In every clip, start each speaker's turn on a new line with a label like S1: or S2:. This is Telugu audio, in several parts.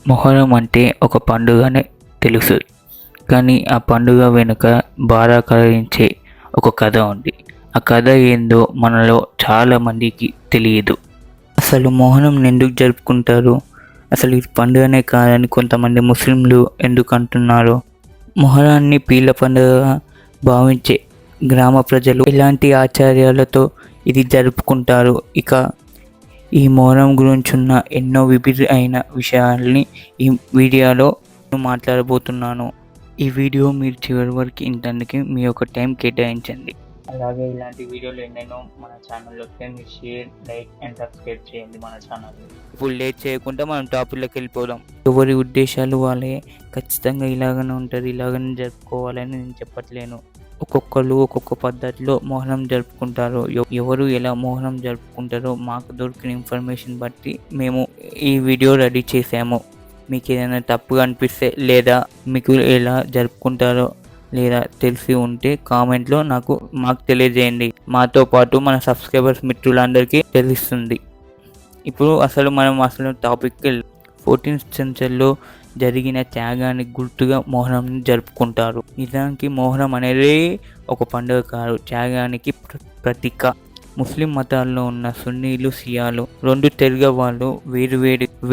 S1: మొహరం అంటే ఒక పండుగనే తెలుసు. కానీ ఆ పండుగ వెనుక బాధ కలిగించే ఒక కథ ఉంది. ఆ కథ ఏందో మనలో చాలా మందికి తెలియదు. అసలు మొహరం ఎందుకు జరుపుకుంటారు? అసలు ఇది పండుగనే కాదని కొంతమంది ముస్లింలు ఎందుకు అంటున్నారు? మొహరాన్ని పీర్ల పండుగగా భావించే గ్రామ ప్రజలు ఎలాంటి ఆచార్యాలతో ఇది జరుపుకుంటారు? ఇక ఈ మొహరం గురించున్న ఎన్నో విభిన్న విషయాల్ని ఈ వీడియోలో మాట్లాడబోతున్నాను. ఈ వీడియో మీరు చివరి వరకు ఇంటందుకు మీ యొక్క టైం కేటాయించండి. అలాగే ఇలాంటి వీడియోలు ఎన్నెన్నో మన ఛానల్లో మీరు షేర్, లైక్ అండ్ సబ్స్క్రైబ్ చేయండి మన ఛానల్. ఇప్పుడు లేట్ చేయకుండా మనం టాపిక్లోకి వెళ్ళిపోదాం. ఎవరి ఉద్దేశాలు వాళ్ళే. ఖచ్చితంగా ఇలాగనే ఉంటుంది, ఇలాగనే జరుపుకోవాలని నేను చెప్పట్లేను. ఒక్కొక్కరు ఒక్కొక్క పద్ధతిలో మొహరం జరుపుకుంటారు. ఎవరు ఎలా మొహరం జరుపుకుంటారో మాకు దొరికిన ఇన్ఫర్మేషన్ బట్టి మేము ఈ వీడియో రెడీ చేసాము. మీకు ఏదైనా తప్పుగా అనిపిస్తే లేదా మీకు ఎలా జరుపుకుంటారో లేదా తెలిసి ఉంటే కామెంట్లో మాకు తెలియజేయండి. మాతో పాటు మన సబ్స్క్రైబర్స్ మిత్రులందరికీ తెలుస్తుంది. ఇప్పుడు అసలు టాపిక్ 14th సెంచరీలో జరిగిన త్యాగానికి గుర్తుగా మొహరంని జరుపుకుంటారు. నిజానికి మొహరం అనేది ఒక పండుగ కాదు, త్యాగానికి ప్రతీక. ముస్లిం మతాల్లో ఉన్న సున్నీలు, షియాలు రెండు తెగ వాళ్ళు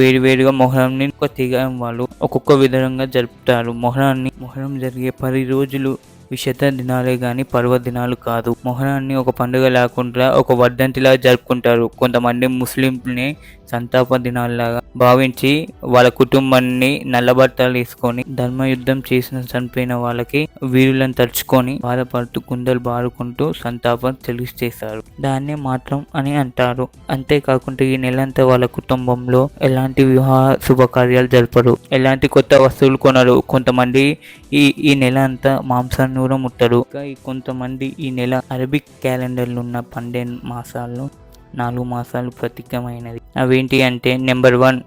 S1: వేరువేరుగా మొహరంని ఒక తెగ వాళ్ళు ఒక్కొక్క విధంగా జరుపుతారు. మొహరం జరిగే 10 రోజులు విశేష దినాలే గాని పర్వదినాలు కాదు. మొహరాన్ని ఒక పండుగ లేకుండా ఒక వర్ధంతిలా జరుపుకుంటారు. కొంతమంది ముస్లింని సంతాప దినాల్లాగా భావించి వాళ్ళ కుటుంబాన్ని నల్లబట్టలు వేసుకొని ధర్మయుద్ధం చేసిన చనిపోయిన వాళ్ళకి వీరులను తలుచుకొని బాధపడుతూ గుండెలు బారుకుంటూ సంతాపం తెలియజేస్తారు. దాన్నే మాత్రం అని అంటారు. అంతేకాకుండా ఈ నెలంతా వాళ్ళ కుటుంబంలో ఎలాంటి వివాహ శుభకార్యాలు జరపరు, ఎలాంటి కొత్త వస్తువులు కొనరు. కొంతమంది ఈ నెల అంతా మాంసాన్ని కూడా ముట్టరు. కొంతమంది ఈ నెల అరబిక్ క్యాలెండర్లు ఉన్న 12 మాసాల్లో 4 మాసాలు ప్రత్యేకమైనది. అవేంటి అంటే నెంబర్ 1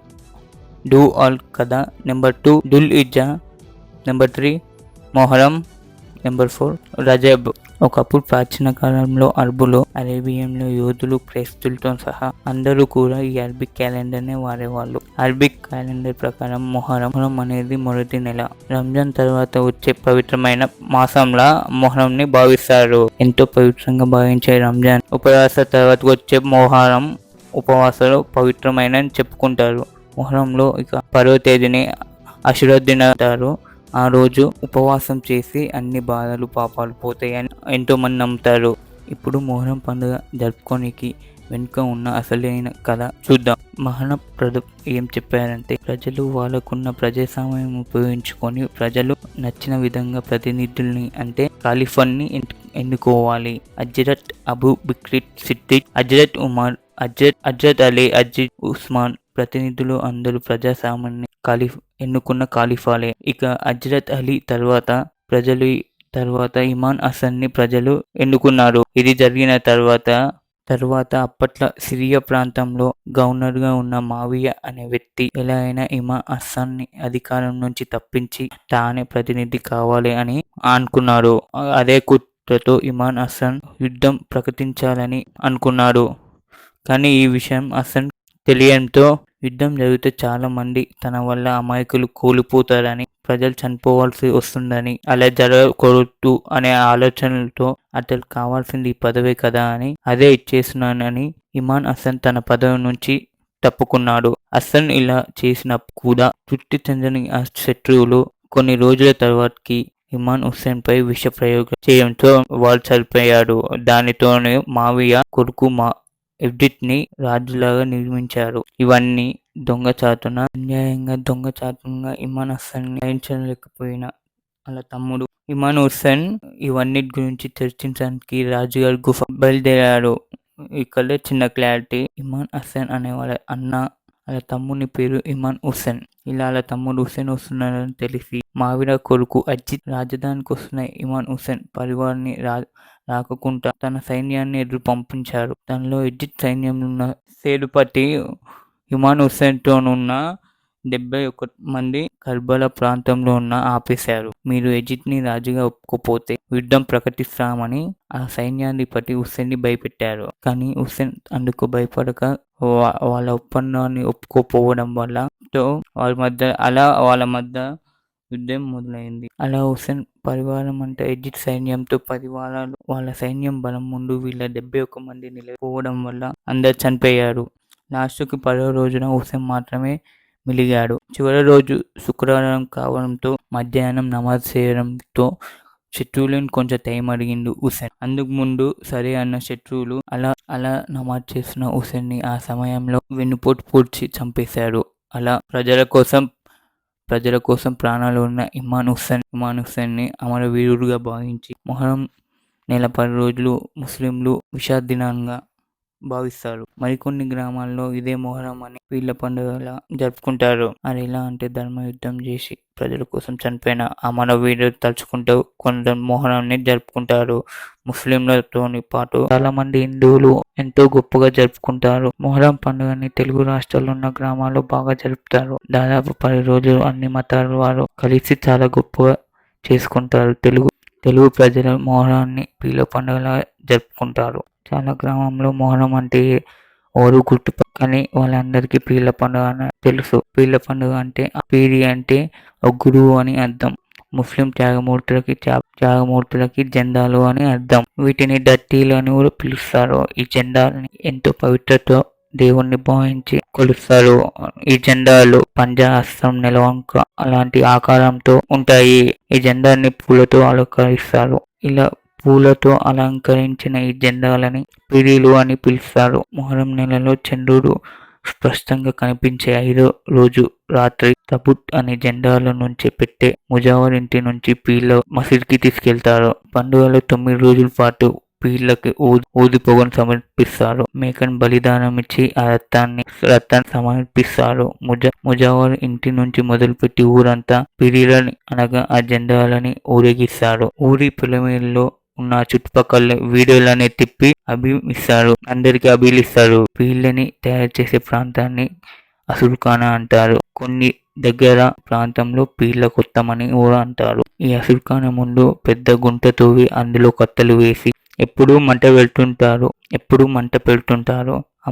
S1: డూ ఆల్ కదా, number 2 దుల్ ఇజ్జా, number 3 Muharram, number 4 Rajab. ఒకప్పుడు ప్రాచీన కాలంలో అరబులు, అరేబియన్లో యోధులు, క్రైస్తులతో సహా అందరూ కూడా ఈ అరబిక్ క్యాలెండర్నే వాడేవాళ్ళు. అరబిక్ క్యాలెండర్ ప్రకారం మొహరం అనేది మొదటి నెల. రంజాన్ తర్వాత వచ్చే పవిత్రమైన మాసంలా మొహరంని భావిస్తారు. ఎంతో పవిత్రంగా భావించే రంజాన్ ఉపవాస తర్వాత వచ్చే మొహరం ఉపవాసాలు పవిత్రమైన చెప్పుకుంటారు. మొహరంలో ఇక 10వ తేదీని అషురద్దీన్ అంటారు. ఆ రోజు ఉపవాసం చేసి అన్ని బాధలు పాపాలు పోతాయని ఎంతో మంది నమ్ముతారు. ఇప్పుడు మొహరం పండుగ జరుపుకోనికి వెనుక ఉన్న అసలైన కథ చూద్దాం. మహానప్రభు ఏం చెప్పారంటే, ప్రజలు వాళ్ళకున్న ప్రజాస్వామ్యం ఉపయోగించుకొని ప్రజలు నచ్చిన విధంగా ప్రతినిధుల్ని అంటే ఖలీఫాని ఎన్నుకోవాలి. హజ్రత్ అబూ బక్ర్ సిద్దిక్, హజ్రత్ ఉమర్, హజ్రత్ అలీ, హజ్రత్ ఉస్మాన్ ప్రతినిధులు అందరూ ప్రజాస్వామ్యాన్ని ఎన్నుకున్న ఖలీఫాలే. ఇక హజ్రత్ అలీ తర్వాత ఇమామ్ హసన్ ని ప్రజలు ఎన్నుకున్నారు. ఇది జరిగిన తర్వాత అప్పట్లో సిరియా ప్రాంతంలో గవర్నర్ గా ఉన్న మావియా అనే వ్యక్తి ఎలా అయినా ఇమామ్ హసన్ ని అధికారం నుంచి తప్పించి తానే ప్రతినిధి కావాలి అని అనుకున్నాడు. అదే కుట్రతో ఇమామ్ హసన్ యుద్ధం ప్రకటించాలని అనుకున్నాడు. కానీ ఈ విషయం హసన్ తెలియడంతో యుద్ధం జరిగితే చాలా మంది తన వల్ల అమాయకులు కూలిపోతారని, ప్రజలు చనిపోవాల్సి వస్తుందని, అలా జరగకూడదు అనే ఆలోచనలతో అతనికి కావాల్సింది ఈ పదవే కదా అని అదే ఇచ్చేస్తున్నానని ఇమామ్ హసన్ తన పదవి నుంచి తప్పుకున్నాడు. హసన్ ఇలా చేసిన కూడా తృప్తి చెందని శత్రువులు కొన్ని రోజుల తర్వాతకి ఇమామ్ హుస్సేన్ పై విష ప్రయోగం చేయడంతో వాడు చనిపోయాడు. దానితోనే మావియా కొడుకు ఎజిద్ ని రాజులాగా నిర్మించారు. ఇవన్నీ అన్యాయంగా దొంగచాటుగా ఇమామ్ హసన్ ని భరించలేకపోయిన అలా తమ్ముడు ఇమామ్ హుస్సేన్ ఇవన్నిటి గురించి చర్చించడానికి రాజుగారి గుఫ బయలుదేరాడు. ఇక్కడ చిన్న క్లారిటీ, ఇమామ్ హసన్ అనే వాళ్ళ అన్న వాళ్ళ తమ్ముని పేరు ఇమామ్ హుస్సేన్. ఇలా వాళ్ళ తమ్ముడు హుస్సేన్ వస్తున్నాడని తెలిసి మావియా కొడుకు అజిద్ రాజధానికి వస్తున్న ఇమామ్ హుస్సేన్ పరివారాన్ని రాకుండా తన సైన్యాన్ని ఎదురు పంపించారు. దానిలో ఎజిద్ సైన్యంలో ఉన్న సేనాపతి ఇమామ్ హుస్సేన్ తోనున్న 71 మంది కర్బలా ప్రాంతంలో ఆపేశారు. మీరు ఎజిద్ ని రాజుగా ఒప్పుకోపోతే యుద్ధం ప్రకటిస్తామని ఆ సైన్యాధిపతి హుస్సేన్ ని భయపెట్టారు. కానీ హుస్సేన్ అందుకు భయపడక వాళ్ళ ఒప్పందాన్ని ఒప్పుకోపోవడం వల్ల హుస్సేన్తో వాళ్ళ మధ్య యుద్ధం మొదలైంది. అలా హుస్సేన్ పరివారం అంటే ఎజిద్ సైన్యంతో 10 వారాలు వాళ్ళ సైన్యం బలం ముందు వీళ్ళ 71 మంది నిలకపోవడం వల్ల అందరు చనిపోయారు. లాస్ట్‌కి 10వ రోజున హుస్సేన్ మాత్రమే మిలిగాడు. చివరి రోజు శుక్రవారం కావడంతో మధ్యాహ్నం నమాజ్ చేయడంతో శత్రువులను కొంచెం టైం అడిగిండు హుస్సేన్. అందుకు ముందు సరే అన్న శత్రువులు. అలా నమాజ్ చేస్తున్న హుస్సేన్ని ఆ సమయంలో వెన్నుపోటు పొడిచి చంపేశారు. అలా ప్రజల కోసం ప్రాణాలు ఉన్న ఇమామ్ హుస్సేన్ని అమరవీరుడుగా భావించి మొహరం నెల 10 రోజులు ముస్లింలు విషాద దినంగా భావిస్తారు. మరికొన్ని గ్రామాల్లో ఇదే మొహరం అని పీర్ల పండుగలా జరుపుకుంటారు. అది ఎలా అంటే ధర్మయుద్ధం చేసి ప్రజల కోసం చనిపోయిన అమరవీరుడు తలుచుకుంటూ కొందరు మొహరాన్ని జరుపుకుంటారు. ముస్లింలతోని పాటు చాలా మంది హిందువులు ఎంతో గొప్పగా జరుపుకుంటారు. మొహరం పండుగని తెలుగు రాష్ట్రాల్లో ఉన్న గ్రామాల్లో బాగా జరుపుతారు. దాదాపు 10 రోజులు అన్ని మతాల వారు కలిసి చాలా గొప్పగా చేసుకుంటారు. తెలుగు ప్రజల మొహరాన్ని పీర్ల పండుగలా జరుపుకుంటారు. చాలా గ్రామంలో మొహరం అంటే ఎవరు కానీ వాళ్ళందరికీ పీర్ల పండుగ అని తెలుసు. పీర్ల పండుగ అంటే పీరి అంటే ఒక గురువు అని అర్థం. ముస్లిం త్యాగమూర్తులకి జెండాలు అని అర్థం. వీటిని దత్తీలు అని కూడా పిలుస్తారు. ఈ జెండాలని ఎంతో పవిత్రతో దేవుణ్ణి భావించి కొలుస్తారు. ఈ జెండాలు పంజా, హస్తం, నెలవంక అలాంటి ఆకారంతో ఉంటాయి. ఈ జెండాన్ని పూలతో అలంకరిస్తారు. ఇలా పూలతో అలంకరించిన ఈ జెండాలని పిరీలు అని పిలుస్తారు. మొహరం నెలలో చంద్రుడు స్పష్టంగా కనిపించే 5వ రోజు రాత్రి తబుట్ అనే జెండాల నుంచి పెట్టే ముజావర్ ఇంటి నుంచి పీర్ల మసీద్కి తీసుకెళ్తారు. పండుగలో 9 రోజుల పాటు పీర్లకి ఊది పొగను సమర్పిస్తారు. మేకను బలిదానం ఇచ్చి ఆ రక్తాన్ని సమర్పిస్తారు. ముజావర్ ఇంటి నుంచి మొదలుపెట్టి ఊరంతా పిరీలని అనగా ఆ జెండాలని ఊరేగిస్తారు. ఊరి పొలిమేరలో ఉన్న చుట్టుపక్కల వీడియోలని తిప్పి అందరికి అభిలిస్తారు. పీర్లని తయారు చేసే ప్రాంతాన్ని అసుర్ఖానా అంటారు. కొన్ని దగ్గర ప్రాంతంలో పీర్ల కొత్తమని కూడా అంటారు. ఈ అసుర్ఖానా ముందు పెద్ద గుంట తవ్వి అందులో కత్తెలు వేసి ఎప్పుడూ మంట పెడుతుంటారు. ఆ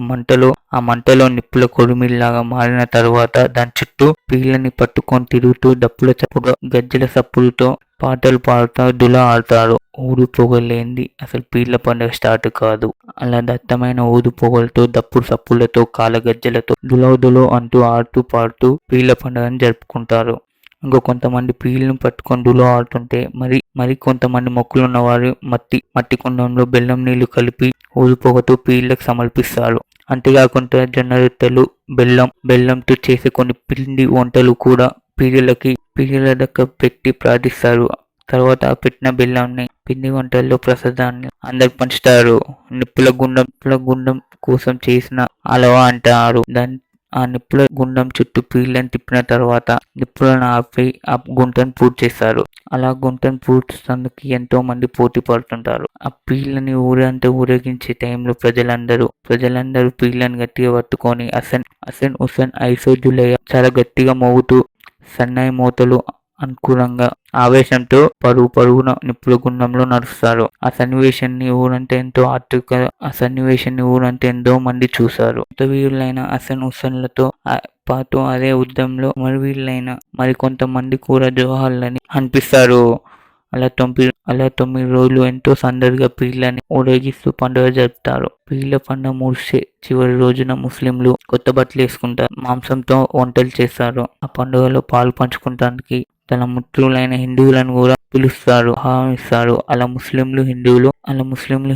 S1: మంటలో నిప్పుల కొడిమిలాగా మారిన తరువాత దాని చుట్టూ పీర్లని పట్టుకొని తిరుగుతూ డప్పుల చప్పుడు, గజ్జల సప్పుడుతో పాటలు పాడుతూ దులా ఆడతారు. ఊదు పొగలేంది అసలు పీర్ల పండుగ స్టార్ట్ కాదు. అలా దట్టమైన ఊదు పొగలతో, దప్పుడు సప్పులతో, కాలగజ్జలతో దులో అంటూ ఆడుతూ పాడుతూ పీర్ల పండుగని జరుపుకుంటారు. ఇంకో కొంతమంది పీర్లను పట్టుకొని దులో ఆడుతుంటే మరి కొంతమంది మొక్కులు ఉన్నవారు మట్టి కుండంలో బెల్లం నీళ్లు కలిపి ఊదు పొగతో పీర్లకు సమర్పిస్తారు. అంతేకాకుండా జొన్న రొట్టెలు, బెల్లంతో చేసే కొన్ని పిండి వంటలు కూడా పీర్ల దగ్గర పెట్టి ప్రార్థిస్తారు. తర్వాత ఆ పెట్టిన బెల్లాన్ని పిండి వంటల్లో ప్రసాదాన్ని అందరు పంచుతారు. నిప్పుల గుండం కోసం చేసిన అలవా అంటారు. ఆ నిప్పుల గుండం చుట్టూ పీర్లను తిప్పిన తర్వాత నిప్పులను ఆపి ఆ గుంటను పూర్తి చేస్తారు. అలా గుంటను పూడ్చేందుకు ఎంతో మంది పోటీ పడుతుంటారు. ఆ పీర్లని ఊరంతా ఊరేగించే టైంలో ప్రజలందరూ పీర్లను గట్టిగా పట్టుకొని హసన్ హుస్సేన్ ఐసో జులయ్య చాలా గట్టిగా మోగుతూ సన్నాయి మోతలు అనుకూలంగా ఆవేశంతో పరుగున నిప్పుల గుండంలో నడుస్తారు. ఆ సన్నివేశాన్ని ఊరంతా ఎంతో మంది చూశారు. వీరులైన హసన్ హుస్సేన్లతో పాటు అదే యుద్ధంలో అమరవీరులైన మరికొంతమంది కూడా జోహార్లని అనిపిస్తారు. అలా 9 రోజులు ఎంతో సందడిగా పీర్లని ఊరేగిస్తూ పండుగ జరుపుతారు. పీర్ల పండుగ ముగిసే చివరి రోజున ముస్లింలు కొత్త బట్టలు వేసుకుంటారు. మాంసంతో వంటలు చేస్తారు. ఆ పండుగలో పాలు పంచుకోవడానికి తన మిత్రులైన హిందువులను కూడా పిలుస్తారు, ఆహ్వానిస్తారు. అలా ముస్లింలు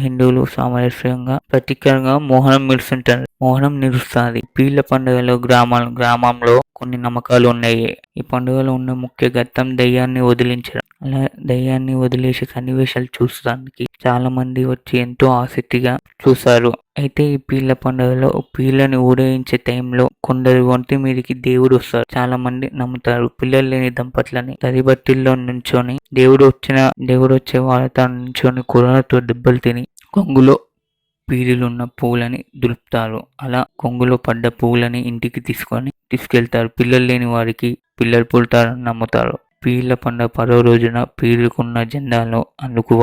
S1: హిందువులు సామరస్యంగా ప్రతీకగా మొహరం నిలుస్తుంది. పీర్ల పండుగలో గ్రామంలో కొన్ని నమ్మకాలు ఉన్నాయి. ఈ పండుగలో ఉన్న ముఖ్య ఘట్టం దయ్యాన్ని వదిలించడం. అలా దయ్యాన్ని వదిలేసే సన్నివేశాలు చూడడానికి చాలా మంది వచ్చి ఎంతో ఆసక్తిగా చూస్తారు. అయితే ఈ పీర్ల పండుగలో పీర్లని ఊరేగించే టైంలో కొందరి ఒంటి మీదకి దేవుడు వస్తారు. చాలా మంది నమ్ముతారు. పిల్లలు లేని దంపతులని తడిబట్టిల్లో నుంచొని దేవుడు వచ్చే వాళ్ళతో నుంచొని కుర్రలతో దెబ్బలు తిని కొంగులో పీరీలున్న పువ్వులని దులుపుతారు. అలా కొంగులో పడ్డ పువ్వులని ఇంటికి తీసుకెళ్తారు. పిల్లలు లేని వారికి పిల్లలు పుడతారని నమ్ముతారు. పీర్ల పండుగ 10వ రోజున పీరుకున్న జెండాలో అందుకు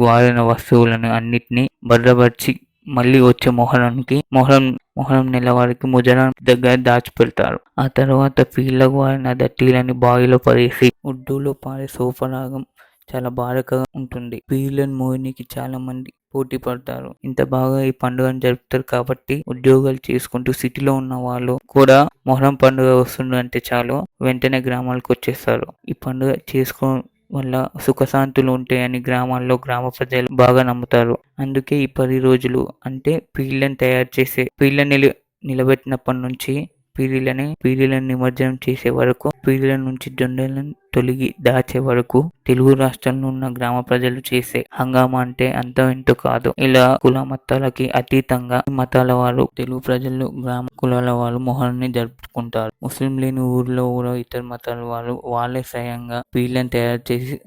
S1: వాడిన వస్తువులను అన్నిటినీ భద్రపరిచి మళ్ళీ వచ్చే మొహరం మొహరం నెల వరకు ముజరం దగ్గర దాచిపెడతారు. ఆ తర్వాత పీర్లకు వారిన దట్టీలని బావిలో పడేసి ఉర్దూలో పాడే సోఫరాగం చాలా బారకగా ఉంటుంది. పీర్లను మోయనీకి చాలా మంది పోటీ పడతారు. ఇంత బాగా ఈ పండుగను జరుపుతారు కాబట్టి ఉద్యోగాలు చేసుకుంటూ సిటీలో ఉన్న వాళ్ళు కూడా మొహరం పండుగ వస్తుందంటే చాలు వెంటనే గ్రామాలకు వచ్చేస్తారు. ఈ పండుగ చేసుకో వల్ల సుఖశాంతులు ఉంటాయని గ్రామ ప్రజలు బాగా నమ్ముతారు. అందుకే ఈ 10 రోజులు అంటే పీర్లను తయారు చేసే పీర్లని నిలబెట్టినప్పటి నుంచి పీరీలను నిమజ్జనం చేసే వరకు, పీరీల నుంచి జెండాలను తొలగి దాచే వరకు తెలుగు రాష్ట్రాల్లో ఉన్న గ్రామ ప్రజలు చేసే హంగామా అంటే అంతో ఇంతో కాదు. ఇలా కుల మతాలకి అతీతంగా మతాల వారు, తెలుగు ప్రజలు, గ్రామ కులాల వాళ్ళు మొహరాన్ని జరుపుకుంటారు. ముస్లిం లేని ఊర్లో కూడా ఇతర మతాల వాళ్ళు వాళ్ళే స్వయంగా పీర్లను తయారు చేసి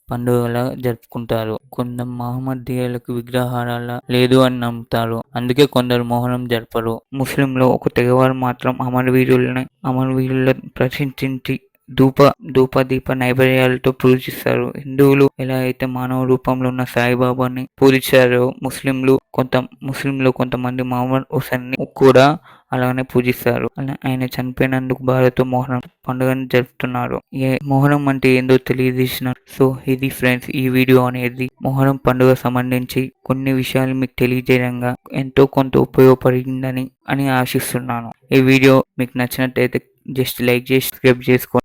S1: పండుగలా జరుపుకుంటారు. కొందరు మహమ్మదీయులకు విగ్రహారాల లేదు అని నమ్ముతారు. అందుకే కొందరు మొహరం జరపరు. ముస్లింలో ఒక తెగవారు మాత్రం అమరవీరులను ప్రశంసించి దీప నైవేద్యాలతో పూజిస్తారు. హిందువులు ఎలా అయితే మానవ రూపంలో ఉన్న సాయిబాబాని పూజించారో ముస్లింలో కొంతమంది మహమ్మద్ హుసేన్ ని కూడా అలానే పూజిస్తారు. ఆయన చనిపోయినందుకు బాధతో మొహరం పండుగను జరుపుతున్నారు. మొహరం అంటే ఏందో తెలియజేసిన. సో ఇది ఫ్రెండ్స్, ఈ వీడియో అనేది మొహరం పండుగ సంబంధించి కొన్ని విషయాలు మీకు తెలియజేయంగా ఎంతో కొంత ఉపయోగపడిందని ఆశిస్తున్నాను. ఈ వీడియో మీకు నచ్చినట్టయితే జస్ట్ లైక్ చేసి సబ్స్క్రైబ్ చేసుకోండి.